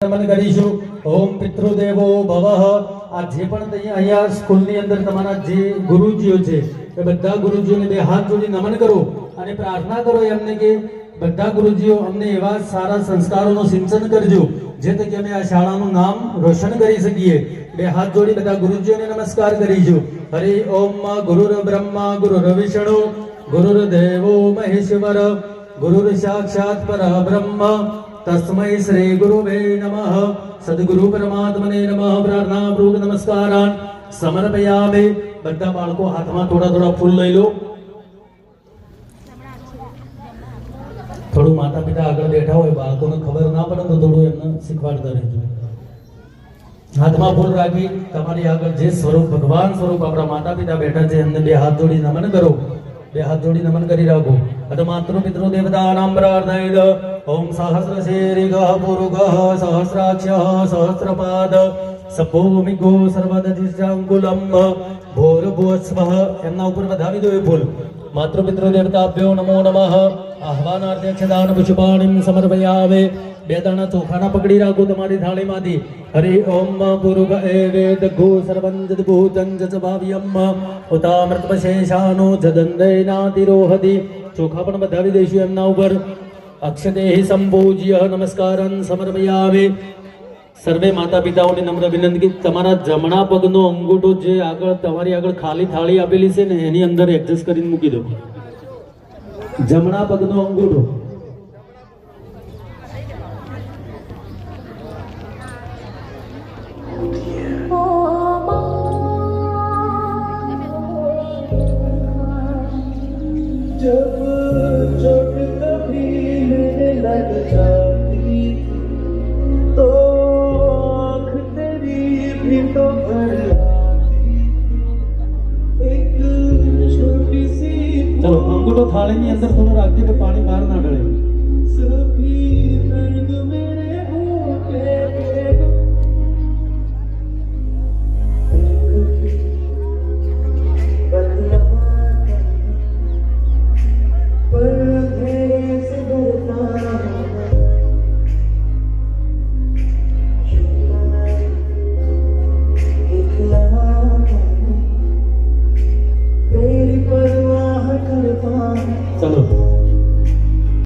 નમન કરીશું. ઓમ પિતૃદેવો ભવઃ. આ જે પણ અહીંયા સ્કૂલની અંદર તમારા જે ગુરુજીઓ છે એ બધા ગુરુજીઓને બે હાથ જોડી નમન કરો અને પ્રાર્થના કરો એમને કે બધા ગુરુજીઓ અમને એવા સારા સંસ્કારોનું સિંચન કરજો જે થકી અમે આ શાળાનું નામ રોશન કરી શકીએ. બે હાથ જોડી બધા ગુરુજીઓને નમસ્કાર કરીશું. હરિ ઓમ ગુરુર બ્રહ્મા ગુરુર વિષ્ણુ ગુરુર્દેવો મહેશ્વર ગુરુર સાક્ષાત પરબ્રહ્મ तस्मै श्री गुरुवे नमः. सद्गुरु परमात्मने नमः. प्रार्थना पूर्वक नमस्कारान समर्पयामि. બધા બાળકો હાથમાં થોડા થોડા ફૂલ લઈ લો. થોડું માતા પિતા આગળ બેઠા હોય બાળકોને ખબર ના પડે તો થોડું એમને શીખવાડતા રહેજો. હાથમાં ફૂલ રાખી તમારી આગળ જે સ્વરૂપ ભગવાન સ્વરૂપ આપણા માતા પિતા બેઠા છે એમને બે હાથ જોડી નમન કરો. બે હાથ જોડી નમન કરી રાખો. અથ માતૃ પિતૃ દેવતાનામ પ્રાર્થયિત. ओम सहस्र शीर्घः पुरुगः सहस्राक्षः सहस्रपाद सभूमिगो सर्वदधिष्ठांकुलम भूर्भुवस्वः. એમના ઉપર વધાવી દો એ ફૂલ. માતૃ પિતૃ દેવતાભ્યો નમો નમઃ. આહ્વાનાર્થે અક્ષદાન પુષ્પાણિમ સમર્પયામિ. બે દાણા ચોખાના પકડી રાખો તમારી થાળીમાંથી. હરિ ઓમ પુરુગ એવેદ ગો સર્વંજદ ભૂતં જ ભાવ્યમ ઉતામૃતપશેષાનો જદંદૈનાતિરોહતિ. ચોખા પણ વધાવી દઈશું એમના ઉપર. અક્ષતેહિ સંપૂજ્ય નમસ્કારં સમર્પયામિ. સર્વે માતા પિતાઓને નમ્ર વિનંતી, તમારા જમણા પગનો અંગૂઠો જે આગળ તમારી આગળ ખાલી થાળી આપેલી છે ને એની અંદર એડજસ્ટ કરીને મૂકી દો. જમણા પગનો અંગૂઠો. लग जाती तो आँख तेरी भी तो भर आती. एक छोटी सी चलो अंगूठो थाली ની અંદર થોડો રાખજો કે પાણી બહાર ના ઢળે. सभी रंग में